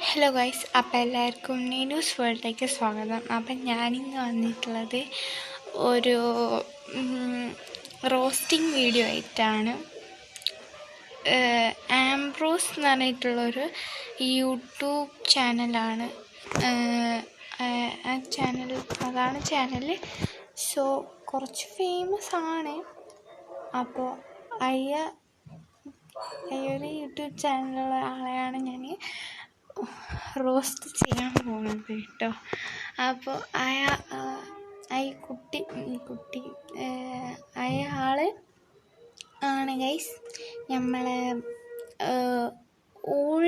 Hello guys, അപ്പോൾ എല്ലാവർക്കും നീനൂസ് വേൾഡിലേക്ക് സ്വാഗതം. അപ്പം ഞാനിന്ന് വന്നിട്ടുള്ളത് ഒരു റോസ്റ്റിംഗ് വീഡിയോ ആയിട്ടാണ്. ആംബ്രോസ് എന്ന് പറഞ്ഞിട്ടുള്ളൊരു യൂട്യൂബ് ചാനലാണ്. അതാണ് ചാനൽ. സോ കുറച്ച് ഫേമസ് ആണ്. അപ്പോൾ ഒരു യൂട്യൂബ് ചാനലുള്ള ആളെയാണ് ഞാൻ റോസ്റ്റ് ചെയ്യാൻ പോകുന്നത് കേട്ടോ. അപ്പോൾ അയാൾ ആണ് ഗൈസ് നമ്മളെ ഓൾ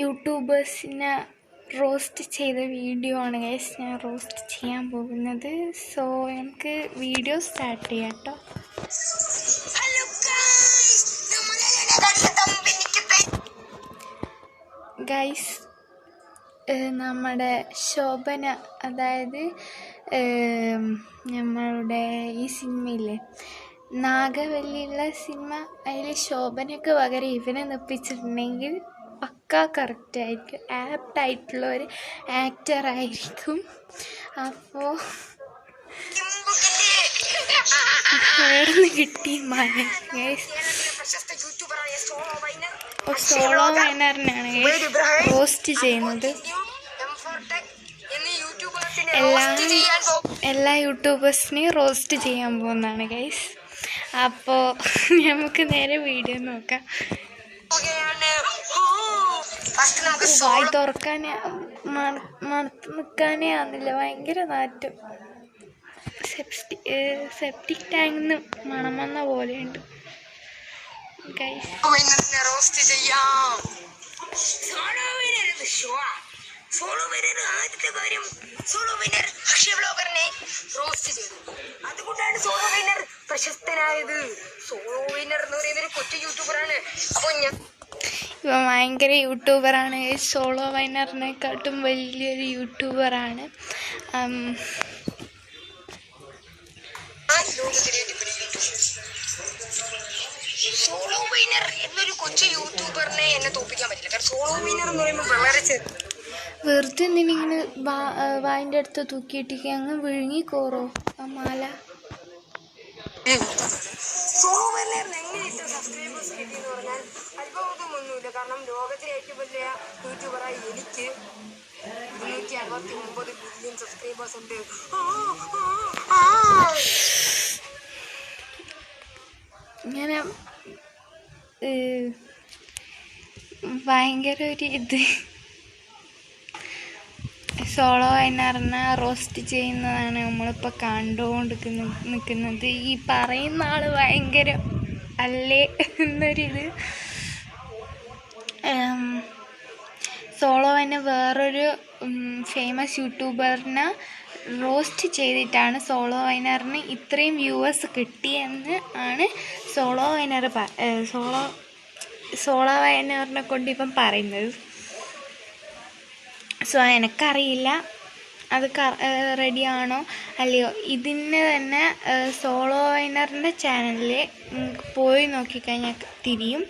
യൂട്യൂബേഴ്സിനെ റോസ്റ്റ് ചെയ്ത വീഡിയോ ആണ് ഗൈസ് ഞാൻ റോസ്റ്റ് ചെയ്യാൻ പോകുന്നത്. സോ നമുക്ക് വീഡിയോ സ്റ്റാർട്ട് ചെയ്യാം കേട്ടോ. ഗൈസ്, നമ്മുടെ ശോഭന, അതായത് നമ്മളുടെ ഈ സിനിമയില്ലേ നാഗവല്ലിയുള്ള സിനിമ, അതിൽ ശോഭനയ്ക്ക് പകരം ഇവനെ നിർപ്പിച്ചിട്ടുണ്ടെങ്കിൽ പക്കാ കറക്റ്റ് ആയിരിക്കും. ആപ്റ്റായിട്ടുള്ള ഒരു ആക്ടറായിരിക്കും. അപ്പോൾ എവിടുന്ന് കിട്ടി മന ഗൈസ്? സോളോ വൈനറിനാണ് റോസ്റ്റ് ചെയ്യുന്നത്. എല്ലാ യൂട്യൂബേഴ്സിനെയും റോസ്റ്റ് ചെയ്യാൻ പോകുന്നതാണ് ഗൈസ്. അപ്പോൾ നമുക്ക് നേരെ വീഡിയോ നോക്കാം. വായി തുറക്കാനേ മണത്ത് നിൽക്കാനേ ആവുന്നില്ല, ഭയങ്കര നാറ്റം. സെപ്റ്റിക് ടാങ്കിന്ന് മണം വന്ന പോലെയുണ്ട് ഗൈസ്. റോസ്റ്റ് ചെയ്യാം. സോളോ വിന്നർ ആദ്യത്തെ കാര്യം, സോളോ വിന്നർ അക്ഷയ വ്ലോഗറിനെ റോസ്റ്റ് ചെയ്തു. അതുകൊണ്ടാണ് സോളോ വിന്നർ പ്രശസ്തനായത്. സോളോ വിന്നർ എന്ന് പറയുന്ന ഒരു കൊച്ചു യൂട്യൂബറാണ്. അപ്പോൾ ഇവ ഭയങ്കര യൂട്യൂബറാണ്. സോളോ വൈനറിനെക്കാട്ടും വലിയൊരു യൂട്യൂബറാണ്. സോളോ വിന്നർ എന്നൊരു കൊച്ചു യൂട്യൂബറിനെ എന്നെ തോപ്പിക്കാൻ പറ്റില്ല. കാരണം സോളോ വിന്നർ എന്ന് പറയുമ്പോൾ വളരെ വെറുതെ എന്തിനിങ്ങനെ വായിൻ്റെ അടുത്ത് തൂക്കിയിട്ടിക്ക് അങ്ങ് വിഴുങ്ങിക്കോറോ ആ മാല. സോളോ വിന്നറിന് എങ്ങനെ ഇത്ര സബ്സ്ക്രൈബേഴ്സ് കിട്ടിയെന്ന് പറഞ്ഞാൽ അത്ഭുതമൊന്നുമില്ല. കാരണം ലോകത്തിലെ ഏറ്റവും വലിയ യൂട്യൂബറായി എനിക്ക് 269 ബില്യൺ സബ്സ്ക്രൈബേഴ്സ് ഉണ്ട്. ഇങ്ങനെ ഭയങ്കര ഒരു സോളോ വൈനറിനെ റോസ്റ്റ് ചെയ്യുന്നതാണ് നമ്മളിപ്പോൾ കണ്ടുകൊണ്ട് നിൽക്കുന്നത്. ഈ പറയുന്ന ആൾ ഭയങ്കര അല്ലേ എന്നൊരിത്. സോളോ വൈനർ വേറൊരു ഫേമസ് യൂട്യൂബറിനെ റോസ്റ്റ് ചെയ്തിട്ടാണ് സോളോ വൈനറിന് ഇത്രയും വ്യൂവേഴ്സ് കിട്ടിയെന്ന് ആണ് സോളോ വൈനറിനെ കൊണ്ട് ഇപ്പം പറയുന്നത്. സോ എനിക്കറിയില്ല അത് റെഡിയാണോ അല്ലയോ. ഇതിന് തന്നെ സോളോ വൈനറിൻ്റെ ചാനലിൽ പോയി നോക്കിക്കഴിഞ്ഞാൽ തിരിയും.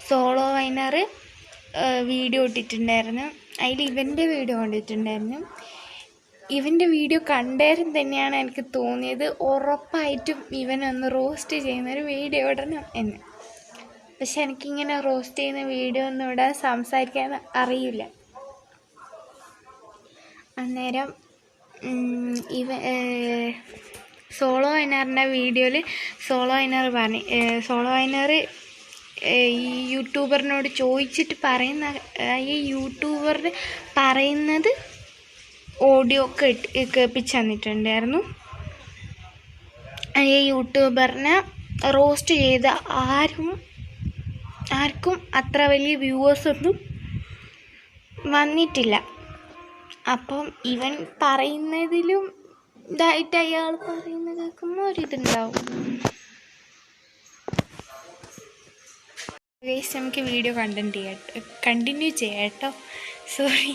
സോളോ വൈനർ വീഡിയോ ഇട്ടിട്ടുണ്ടായിരുന്നു. അതിൽ ഇവൻ്റെ വീഡിയോ കണ്ടിട്ടുണ്ടായിരുന്നു. ഇവൻ്റെ വീഡിയോ കണ്ടേരം തന്നെയാണ് എനിക്ക് തോന്നിയത് ഉറപ്പായിട്ടും ഇവനൊന്ന് റോസ്റ്റ് ചെയ്യുന്നൊരു വീഡിയോ ഇടണം എന്ന്. പക്ഷെ എനിക്കിങ്ങനെ റോസ്റ്റ് ചെയ്യുന്ന വീഡിയോ ഒന്നും ഇടാൻ സംസാരിക്കാൻ അറിയില്ല. അന്നേരം സോളോ വൈനറിൻ്റെ വീഡിയോയിൽ സോളോ വൈനർ ഈ യൂട്യൂബറിനോട് ചോദിച്ചിട്ട് പറയുന്ന ഈ യൂട്യൂബർ പറയുന്നത് ഓഡിയോ കേൾപ്പിച്ച് തന്നിട്ടുണ്ടായിരുന്നു. ഈ യൂട്യൂബറിനെ റോസ്റ്റ് ചെയ്ത ആർക്കും അത്ര വലിയ വ്യൂവേഴ്സൊന്നും വന്നിട്ടില്ല. അപ്പം ഇവൻ പറയുന്നതിലും ഇതായിട്ട് അയാൾ പറയുന്നത് കേൾക്കുമ്പോൾ ഒരിതുണ്ടാവും. ഗൈസ്, നമുക്ക് വീഡിയോ കണ്ടിന്യൂ ചെയ്യാം കേട്ടോ. സോറി.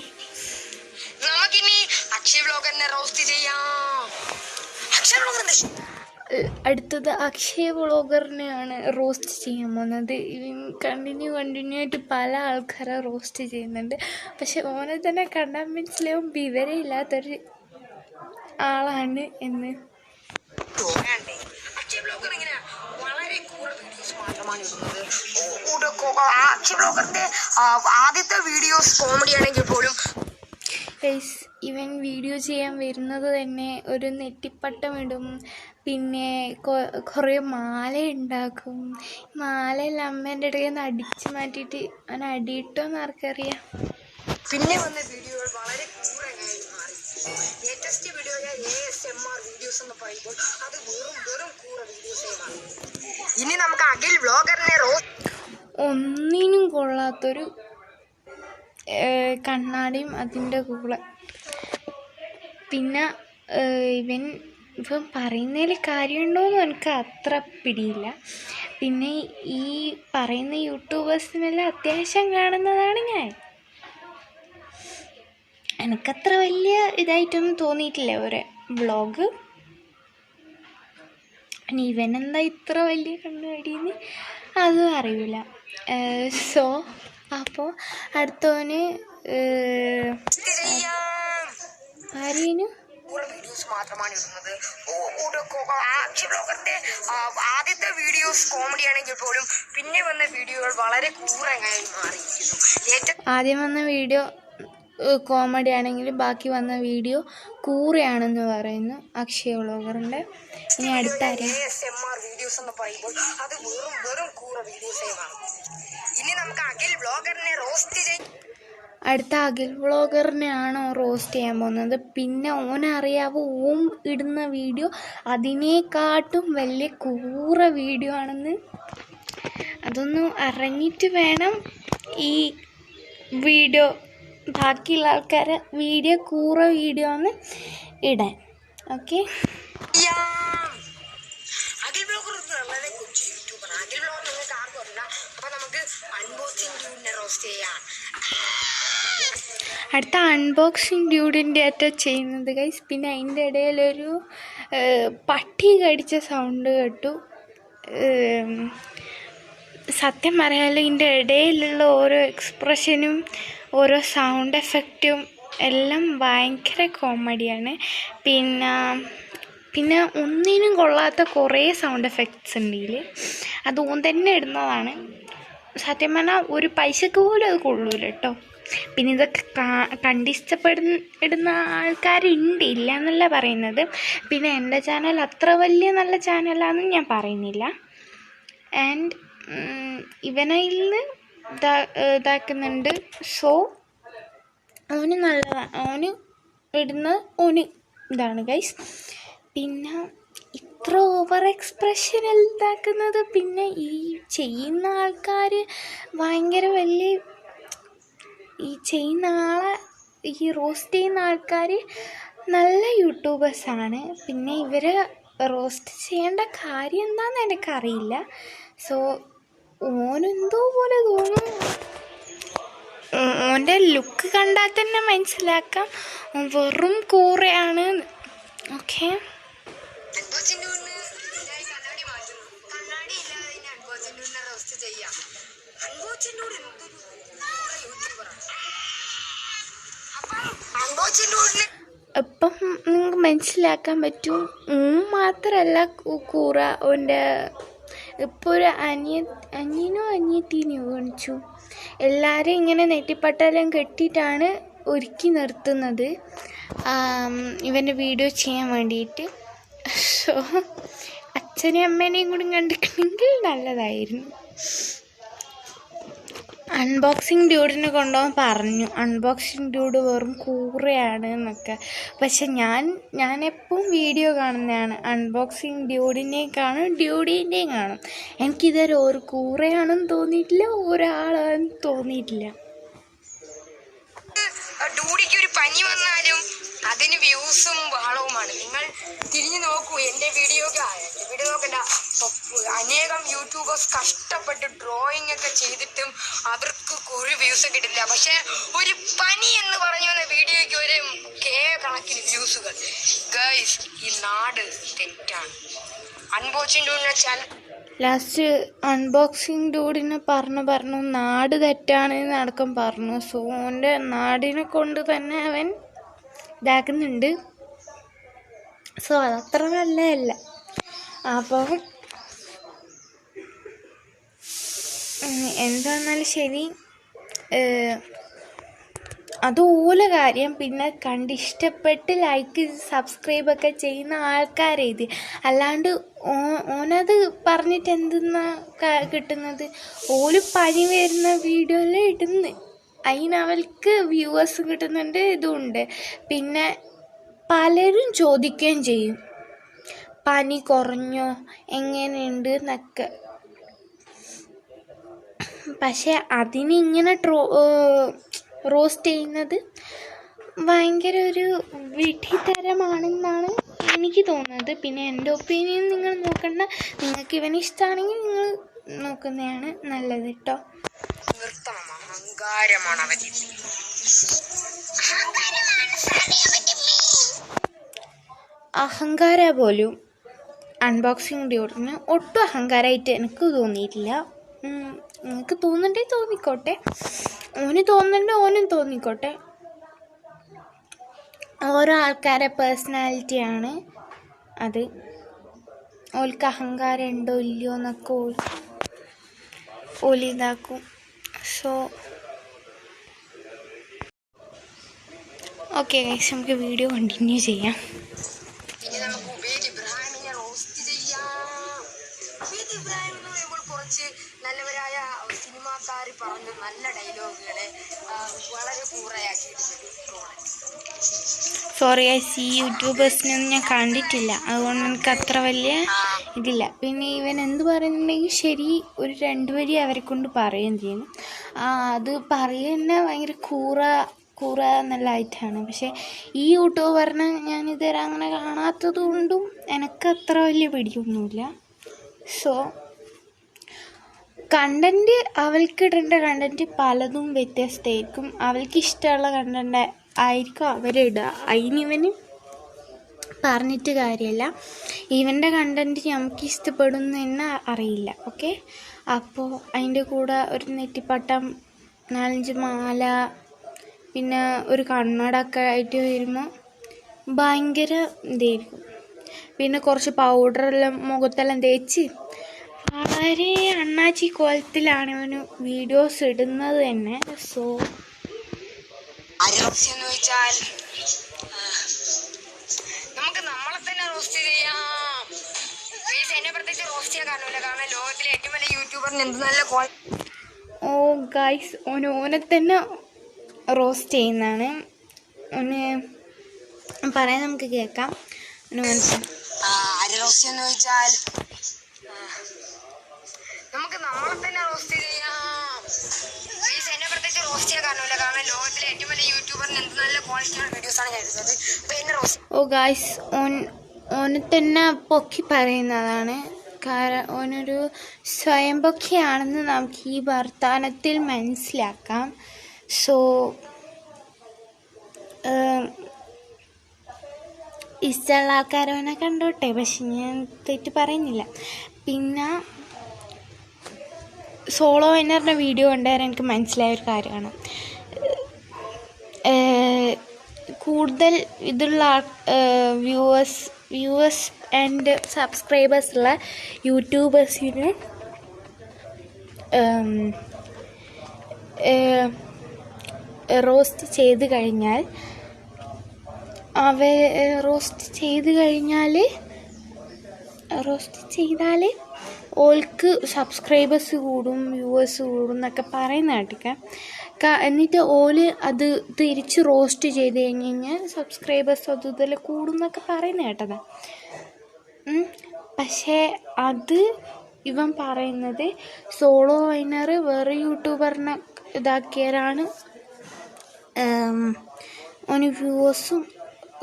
നമുക്കിനി അക്ഷയ വ്ലോഗറിനെ റോസ്റ്റ് ചെയ്യാം. അക്ഷയ വ്ലോഗറിന്റെ അടുത്തത് അക്ഷയ വ്ളോഗറിനെയാണ് റോസ്റ്റ് ചെയ്യാൻ പോകുന്നത്. ഇവൻ കണ്ടിന്യൂ ആയിട്ട് പല ആൾക്കാരെ റോസ്റ്റ് ചെയ്യുന്നുണ്ട്. പക്ഷെ ഓനെ തന്നെ കണ്ടാൽ മനസ്സിലാവും വിവരമില്ലാത്തൊരു ആളാണ് എന്ന്. ആദ്യത്തെ വീഡിയോസ് കോമഡി ആണെങ്കിൽ പോലും ഇവൻ വീഡിയോ ചെയ്യാൻ വരുന്നത് തന്നെ ഒരു നെറ്റിപ്പട്ടം ഇടും, പിന്നെ കുറേ മാല ഉണ്ടാക്കും. മാലയെല്ലാം അമ്മേൻ്റെ ഇടയിൽ നിന്ന് അടിച്ചു മാറ്റിയിട്ട് അവൻ അടിയിട്ടോന്ന് ആർക്കറിയാം. പിന്നെ വന്ന വീഡിയോകൾ വളരെ ക്രൂരമായി മാറി. ലേറ്റസ്റ്റ് വീഡിയോ ASMR വീഡിയോസ് എന്ന് പറയുമ്പോൾ അത് വെറും ക്രൂര വീഡിയോസേ മാറി. ഇനി നമുക്ക് അഖിൽ വ്ളോഗറിനെ ഒന്നിനും കൊള്ളാത്തൊരു കണ്ണാടിയും അതിൻ്റെ കൂടെ. പിന്നെ ഇവൻ പറയുന്നതിൽ കാര്യമുണ്ടോയെന്ന് എനിക്ക് അത്ര പിടിയില്ല. പിന്നെ ഈ പറയുന്ന യൂട്യൂബേഴ്സിനെല്ലാം അത്യാവശ്യം കാണുന്നതാണ് ഞാൻ. എനിക്കത്ര വലിയ ഇതായിട്ടൊന്നും തോന്നിയിട്ടില്ല ഒരു വ്ളോഗ്. ഇനി ഇവനെന്താ ഇത്ര വലിയ കണ്ണുകടിയെന്ന് അതും അറിയില്ല. സോ അപ്പോൾ അടുത്തവന് ആരെയും വീഡിയോസ് മാത്രമാണ് ഇടുന്നത്. ആദ്യത്തെ വീഡിയോസ് കോമഡി ആണെങ്കിൽ പോലും പിന്നെ വന്ന വീഡിയോകൾ വളരെ ക്രൂരമായി മാറിയിരിക്കുന്നു. ആദ്യം വന്ന വീഡിയോ കോമഡി ആണെങ്കിലും ബാക്കി വന്ന വീഡിയോ കൂറയാണെന്ന് പറയുന്നു അക്ഷയ വ്ളോഗറിൻ്റെ. ഇനി അടുത്ത ASMR വീഡിയോസ് എന്ന് പറയുമ്പോൾ അത് വെറും കൂറ വീഡിയോസേ ആണ്. ഇനി നമുക്ക് അഖിൽ വ്ളോഗറിനെ റോസ്റ്റ് ചെയ്യും. അടുത്ത അഖിൽ വ്ളോഗറിനെയാണോ റോസ്റ്റ് ചെയ്യാൻ പോകുന്നത്. പിന്നെ ഓനറിയാവോ ഓം ഇടുന്ന വീഡിയോ അതിനേക്കാട്ടും വലിയ കൂറ വീഡിയോ ആണെന്ന്. അതൊന്നും അറിഞ്ഞിട്ട് വേണം ഈ വീഡിയോ ബാക്കിയുള്ള ആൾക്കാരെ വീഡിയോ കൂറ വീഡിയോ ആണ് ഇടാൻ. ഓക്കെ, അഖിൽ വ്ളോഗർ വളരെ കൊച്ചു യൂട്യൂബറാണ്. അഖിൽ വ്ളോഗർ നിങ്ങൾക്ക് ആർക്കും അറിയില്ല. അപ്പൊ നമുക്ക് അൺബോക്സിംഗ് ഡ്യൂഡിനെ റോസ്റ്റ് ചെയ്യാം. അടുത്ത അൺബോക്സിങ് ഡ്യൂഡിൻ്റെ ആയിട്ട് ചെയ്യുന്നത് ഗൈസ്. പിന്നെ അതിൻ്റെ ഇടയിലൊരു പട്ടി കടിച്ച സൗണ്ട് കേട്ടു. സത്യം പറയാലോ ഇതിൻ്റെ ഇടയിലുള്ള ഓരോ എക്സ്പ്രഷനും ഓരോ സൗണ്ട് എഫക്റ്റും എല്ലാം ഭയങ്കര കോമഡിയാണ്. പിന്നെ ഒന്നിനും കൊള്ളാത്ത കുറേ സൗണ്ട് എഫക്ട്സ് ഉണ്ട് ഇതിൽ. അത് ഓൻ തന്നെ ഇടുന്നതാണ്. സത്യം പറഞ്ഞാൽ ഒരു പൈസക്ക് പോലും അത് കൊള്ളൂല കേട്ടോ. പിന്നെ ഇതൊക്കെ ഇടുന്ന ആൾക്കാരുണ്ട്, ഇല്ല എന്നല്ല പറയുന്നത്. പിന്നെ എൻ്റെ ചാനൽ അത്ര വലിയ നല്ല ചാനലാണെന്ന് ഞാൻ പറയുന്നില്ല. ആൻഡ് ഇവനയിൽ നിന്ന് ഇതാക്കുന്നുണ്ട്. സോ ഓന് നല്ലതാണ്, ഓന് ഇടുന്ന ഓന് ഇതാണ് ഗൈസ്. പിന്നെ ഇത്ര ഓവർ എക്സ്പ്രഷൻ ഇതാക്കുന്നത് പിന്നെ ഈ ചെയ്യുന്ന ആൾക്കാർ ഭയങ്കര വലിയ ഈ ചെയ്യുന്ന ആളെ ഈ റോസ്റ്റ് ചെയ്യുന്ന ആൾക്കാർ നല്ല യൂട്യൂബേഴ്സാണ്. പിന്നെ ഇവരെ റോസ്റ്റ് ചെയ്യേണ്ട കാര്യം എന്താണെന്ന് എനിക്കറിയില്ല. സോ ഓനെന്തോ പോലെ തോന്നും. ഓൻ്റെ ലുക്ക് കണ്ടാൽ തന്നെ മനസ്സിലാക്കാം വെറും കൂറയാണ്. ഓക്കെ, ഇപ്പം നിങ്ങൾക്ക് മനസ്സിലാക്കാൻ പറ്റും മാത്രമല്ല കൂറ. ഓൻ്റെ ഇപ്പോൾ ഒരു അനിയനോ അനിയത്തീനെയോ കാണിച്ചു. എല്ലാവരും ഇങ്ങനെ നെറ്റിപ്പട്ടെല്ലാം കെട്ടിയിട്ടാണ് ഒരുക്കി നിർത്തുന്നത് ഇവൻ്റെ വീഡിയോ ചെയ്യാൻ വേണ്ടിയിട്ട്. സോ അച്ഛനെയും അമ്മേനെയും കൂടി കണ്ടിട്ടുണ്ടെങ്കിൽ നല്ലതായിരുന്നു. അൺബോക്സിങ് ഡ്യൂഡിനെ കൊണ്ടുപോകാൻ പറഞ്ഞു. അൺബോക്സിങ് ഡ്യൂഡ് വെറും കൂറയാണ് എന്നൊക്കെ. പക്ഷെ ഞാൻ എപ്പോഴും വീഡിയോ കാണുന്നതാണ്. അൺബോക്സിങ് ഡ്യൂഡിനെയും കാണും, ഡ്യൂഡിൻ്റെയും കാണും. എനിക്കിതുവരെ ഒരു കൂറയാണെന്ന് തോന്നിയിട്ടില്ല, ഒരാളാണെന്ന് തോന്നിയിട്ടില്ല. ഡ്യൂഡിക്ക് ഒരു പനി വന്നാലും അതിന് വ്യൂസും ബഹളവുമാണ്. നിങ്ങൾ തിരിഞ്ഞു നോക്കൂ എൻ്റെ വീഡിയോ നോക്കണ്ട. അനേകം യൂട്യൂബേഴ്സ് കഷ്ടപ്പെട്ട് ഡ്രോയിങ് ഒക്കെ ചെയ്തിട്ടും അവർക്ക് ഒരു വ്യൂസ് കിട്ടില്ല. പക്ഷെ ഒരു പനി എന്ന് പറഞ്ഞു വന്ന വീഡിയോയ്ക്ക് ഒരു കണക്കിന് വ്യൂസുകൾ. ഗൈസ്, ഈ നാട് തെറ്റാണ്. അൺബോക്സിംഗ് ഡൂഡിന്റെ ചാനൽ ലാസ്റ്റ് അൺബോക്സിങ് ഡൂഡിനെ പറഞ്ഞു നാട് തെറ്റാണ് എന്നടക്കം പറഞ്ഞു. സോ ഓൻ്റെ നാടിനെ കൊണ്ട് തന്നെ അവൻ ഇതാക്കുന്നുണ്ട്. സോ അതത്ര നല്ലതല്ല. അപ്പം എന്താണെന്നാലും ശരി, അത് ഓല കാര്യം. പിന്നെ കണ്ടിഷ്ടപ്പെട്ട് ലൈക്ക് സബ്സ്ക്രൈബൊക്കെ ചെയ്യുന്ന ആൾക്കാരെഴുതി, അല്ലാണ്ട് ഓനത് പറഞ്ഞിട്ട് എന്തെന്നാ കിട്ടുന്നത്? ഓല് പനി വരുന്ന വീഡിയോയിൽ ഇടുന്നു, അതിനവൾക്ക് വ്യൂവേഴ്സ് കിട്ടുന്നുണ്ട്, ഇതുമുണ്ട്. പിന്നെ പലരും ചോദിക്കുകയും ചെയ്യും പനി കുറഞ്ഞോ എങ്ങനെയുണ്ട് എന്നൊക്കെ. പക്ഷെ അതിനിങ്ങനെ റോസ്റ്റ് ചെയ്യുന്നത് ഭയങ്കര ഒരു വിഡ്ഢിത്തരമാണെന്നാണ് എനിക്ക് തോന്നുന്നത്. പിന്നെ എൻ്റെ ഒപ്പീനിയൻ നിങ്ങൾ നോക്കണ്ട, നിങ്ങൾക്ക് ഇവന് ഇഷ്ടമാണെങ്കിൽ നിങ്ങൾ നോക്കുന്നതാണ് നല്ലത് കേട്ടോ. അഹങ്കാരമാണ് അവൻ. അഹങ്കാര പോലും അൺബോക്സിങ് ഡ്യൂഡിന് ഒട്ടും അഹങ്കാരമായിട്ട് എനിക്ക് തോന്നിയിട്ടില്ല. നിങ്ങൾക്ക് തോന്നുന്നുണ്ടെങ്കിൽ തോന്നിക്കോട്ടെ, ഓന് തോന്നുന്നുണ്ട് ഓനും തോന്നിക്കോട്ടെ. ഓരോ ആൾക്കാരെ പേഴ്സണാലിറ്റിയാണ് അത്. ഓൾക്ക് അഹങ്കാരം ഉണ്ടോ ഇല്ലയോ എന്നൊക്കെ ഓല് ഇതാക്കും. സോ ഓക്കെ ഗൈസ്, നമുക്ക് വീഡിയോ കണ്ടിന്യൂ ചെയ്യാം. ഇനി നമുക്ക് ഉബൈദ് ഇബ്രാഹിമിനെ റോസ്റ്റ് ചെയ്യാം. ഉബൈദ് ഇബ്രാഹിം എന്ന് പറയുമ്പോൾ കുറച്ച് നല്ലവരായ സിനിമാക്കാർ പറഞ്ഞ നല്ല ഡയലോഗുകളെ വളരെ പൂർണ്ണയാക്കിയിട്ടുണ്ട്. സോറി ഗൈസ്, ഈ യൂട്യൂബേഴ്സിനൊന്നും ഞാൻ കണ്ടിട്ടില്ല, അതുകൊണ്ട് എനിക്ക് അത്ര വലിയ ഇതില്ല. പിന്നെ ഇവൻ എന്ത് പറയുന്നുണ്ടെങ്കിൽ ശരി, ഒരു 2 വരി അവരെ കൊണ്ട് പറയുകയും ചെയ്യും. അത് പറയുന്ന ഭയങ്കര കൂറ എന്നുള്ളതായിട്ടാണ്. പക്ഷേ ഈ യൂട്യൂബറിനെ ഞാനിതുവരെ അങ്ങനെ കാണാത്തത് കൊണ്ടും എനിക്ക് അത്ര വലിയ പിടിയൊന്നുമില്ല. സോ കണ്ടൻറ്റ്, അവൾക്ക് ഇടേണ്ട കണ്ടൻറ്റ് പലതും വ്യത്യസ്തമായിരിക്കും. അവൾക്ക് ഇഷ്ടമുള്ള കണ്ടൻറ്റ് ആയിരിക്കും അവരിടുക. അതിനിവന് പറഞ്ഞിട്ട് കാര്യമില്ല. ഇവൻ്റെ കണ്ടൻറ്റ് നമുക്ക് ഇഷ്ടപ്പെടുന്നു എന്ന് അറിയില്ല. ഓക്കെ, അപ്പോൾ അതിൻ്റെ കൂടെ ഒരു നെറ്റിപ്പട്ടം, 4-5 മാല, പിന്നെ ഒരു കണ്ണടൊക്കെ ആയിട്ട് വരുമ്പോൾ ഭയങ്കര ഇതായിരിക്കും. പിന്നെ കുറച്ച് പൗഡറെല്ലാം മുഖത്തെല്ലാം തേച്ച് വളരെ അണ്ണാച്ചി കോലത്തിലാണ് അവന് വീഡിയോസ് ഇടുന്നത് തന്നെ. സോ എന്ന് വെച്ചാൽ നമുക്ക് നമ്മളെ തന്നെ റോസ്റ്റ് ചെയ്യാം. എന്നെ പ്രത്യേകിച്ച് റോസ്റ്റ് ചെയ്യാൻ കാരണമില്ല, കാരണം ലോകത്തിലെ ഏറ്റവും വലിയ യൂട്യൂബറിന് എന്ത് നല്ല ഓ ഗൈസ്, ഓനെ തന്നെ റോസ്റ്റ് ചെയ്യുന്നതാണ്. ഓന് പറയാൻ നമുക്ക് കേൾക്കാം. അരി റോസ്റ്റ് എന്ന് വെച്ചാൽ നമുക്ക് നമ്മളെ തന്നെ റോസ്റ്റ് ചെയ്യാം. എന്നെ പ്രത്യേകിച്ച് റോസ്റ്റ് ചെയ്യാൻ കാരണമില്ല, കാരണം ലോകത്തിലെ ഏറ്റവും വലിയ യൂട്യൂബറിന് എന്ത് നല്ല ക്വാളിറ്റിയുള്ള വീഡിയോസാണ് ഞാൻ എടുത്തത്. അപ്പോൾ എന്നെ റോസ്റ്റ് ഓ ഗൈസ്, ഓനെ തന്നെ പൊക്കി പറയുന്നതാണ്. കാരണം ഓനൊരു സ്വയം പൊക്കിയാണെന്ന് നമുക്ക് ഈ വർത്തമാനത്തിൽ മനസ്സിലാക്കാം. സോ ഇഷ്ടമുള്ള ആൾക്കാരവനെ കണ്ടോട്ടെ, പക്ഷെ ഞാൻ തെറ്റ് പറയുന്നില്ല. പിന്നെ സോളോ വിന്നറിൻ്റെ വീഡിയോ കണ്ടേരം എനിക്ക് മനസ്സിലായ ഒരു കാര്യമാണ്, കൂടുതൽ ഇതുള്ള വ്യൂവേഴ്സ് ആൻഡ് സബ്സ്ക്രൈബേഴ്സ് ഉള്ള യൂട്യൂബേഴ്സിന് റോസ്റ്റ് ചെയ്ത് ചെയ്താൽ ഓൾക്ക് സബ്സ്ക്രൈബേഴ്സ് കൂടും, വ്യൂവേഴ്സ് കൂടും എന്നൊക്കെ പറയുന്ന കേട്ടിക്കാം. എന്നിട്ട് ഓല് അത് തിരിച്ച് റോസ്റ്റ് ചെയ്ത് കഴിഞ്ഞാൽ സബ്സ്ക്രൈബേഴ്സ് അത് ഇതെല്ലാം കൂടും എന്നൊക്കെ പറയുന്ന കേട്ടതാണ്. പക്ഷേ അത് ഇവൻ പറയുന്നത് സോളോ വിന്നർ വേറെ യൂട്യൂബറിനെ ഇതാക്കിയവരാണ് ഓന് വ്യൂവേഴ്സും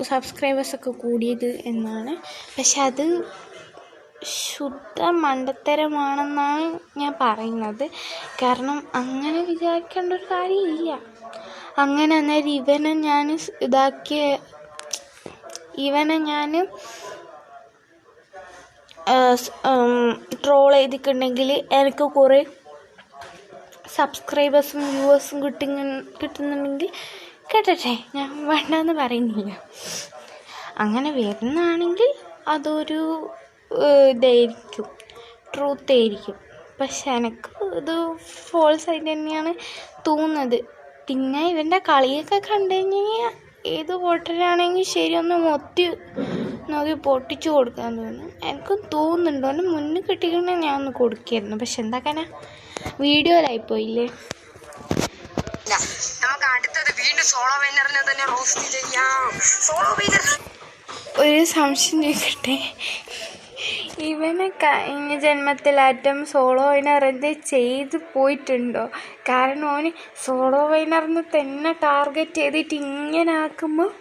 സബ്സ്ക്രൈബേഴ്സൊക്കെ കൂടിയത് എന്നാണ്. പക്ഷെ അത് ശുദ്ധ മണ്ടത്തരമാണെന്നാണ് ഞാൻ പറയുന്നത്. കാരണം അങ്ങനെ വിചാരിക്കേണ്ട ഒരു കാര്യമില്ല. അങ്ങനെ അന്നേരം ഇവനെ ഞാൻ ട്രോൾ ചെയ്തിട്ടുണ്ടെങ്കിൽ എനിക്ക് കുറേ സബ്സ്ക്രൈബേഴ്സും വ്യൂവേഴ്സും കിട്ടുന്നുണ്ടെങ്കിൽ കേട്ടട്ടെ, ഞാൻ വേണ്ടെന്ന് പറയുന്നില്ല. അങ്ങനെ വരുന്നതാണെങ്കിൽ അതൊരു ഇതായിരിക്കും, ട്രൂത്ത് ആയിരിക്കും. പക്ഷെ എനിക്ക് ഇത് ഫോൾസ് ആയിട്ട് തന്നെയാണ് തോന്നുന്നത്. പിന്നെ ഇവൻ്റെ കളിയൊക്കെ കണ്ടു കഴിഞ്ഞാൽ ഏത് പൊട്ടനാണെങ്കിൽ ശരി ഒന്ന് നോക്കി പൊട്ടിച്ചു കൊടുക്കാൻ തോന്നും. എനിക്കും തോന്നുന്നുണ്ട്. അവന് മുന്നിൽ കിട്ടിക്കണമെങ്കിൽ ഞാൻ ഒന്ന് കൊടുക്കായിരുന്നു. പക്ഷെ എന്താക്കാനാ, വീഡിയോയിലായിപ്പോയില്ലേ. നമുക്ക് അടുത്തത് വീണ്ടും സോളോ വിന്നറിനെ തന്നെ റോസ്റ്റ് ചെയ്യാം. സോളോ വിന്നർ ഒരു സംശയം ചോദിക്കട്ടെ, ഇവനെ കഴിഞ്ഞ ജന്മത്തിലാറ്റം സോളോ വിന്നർ എന്ത് ചെയ്ത് പോയിട്ടുണ്ടോ? കാരണം ഓന് സോളോ വിന്നറിന് തന്നെ ടാർഗറ്റ് ചെയ്തിട്ട് ഇങ്ങനെ ആക്കുമ്പോൾ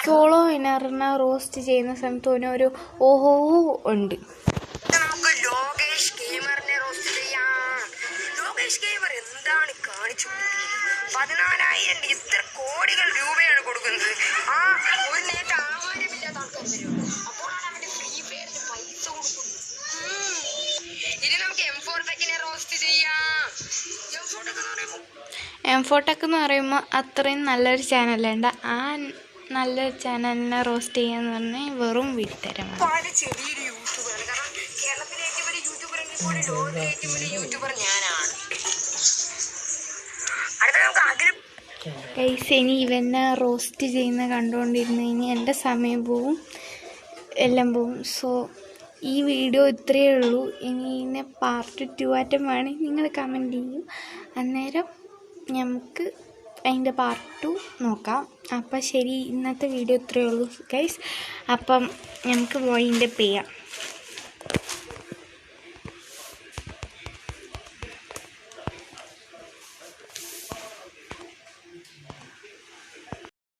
സോളോ വിന്നറിനെ റോസ്റ്റ് ചെയ്യുന്ന സമയത്ത് ഓനൊരു ഓഹോ ഉണ്ട്. നമുക്ക് ലോകേഷ് ഗെയിമറിനെ റോസ്റ്റ് ചെയ്യാം. ലോകേഷ് ഗെയിമർ എന്താണ് കാണിച്ചു? 14,000 ഇത്ര കോടികൾ രൂപയാണ് കൊടുക്കുന്നത്. ആ ഒരു നേരത്തെ ആഹാരമില്ലാത്ത ആൾക്കാർ വരും. അപ്പോഴാണ് അവന്റെ ഫ്രീ ഫയറിന് പൈസ കൊടുക്കുന്നത്. ഇനി നമുക്ക് M4ടെക്കിനെ റോസ്റ്റ് ചെയ്യാം. M4ടെക് എന്ന് പറയുമ്പോൾ അത്രയും നല്ലൊരു ചാനലുണ്ട്. ആ നല്ലൊരു ചാനലിനെ റോസ്റ്റ് ചെയ്യാന്ന് പറഞ്ഞാൽ വെറും വിട്ടരമാണ്. ചെറിയൊരു യൂട്യൂബറാണ്. കാരണം കേരളത്തിലെ ഏറ്റവും വലിയ യൂട്യൂബർ എങ്കിൽ കൂടി ലോകത്തിലെ ഏറ്റവും വലിയ യൂട്യൂബർ ഞാനാണ്. അടുത്ത നമുക്ക് അഖിൽ ഗൈസ്, ഇനി ഇവനെ റോസ്റ്റ് ചെയ്യുന്ന കണ്ടുകൊണ്ടിരുന്ന് ഇനി എൻ്റെ സമയം പോവും, എല്ലാം പോവും. സോ ഈ വീഡിയോ ഇത്രയേ ഉള്ളൂ. ഇനി ഇതിനെ പാർട്ട് 2 ആറ്റം വേണമെങ്കിൽ നിങ്ങൾ കമൻറ്റ് ചെയ്യും. അന്നേരം നമുക്ക് അതിൻ്റെ പാർട്ട് 2 നോക്കാം. അപ്പം ശരി, ഇന്നത്തെ വീഡിയോ ഇത്രയേ ഉള്ളൂ ഗൈസ്. അപ്പം നമുക്ക് വൈൻഡപ്പ് ചെയ്യാം.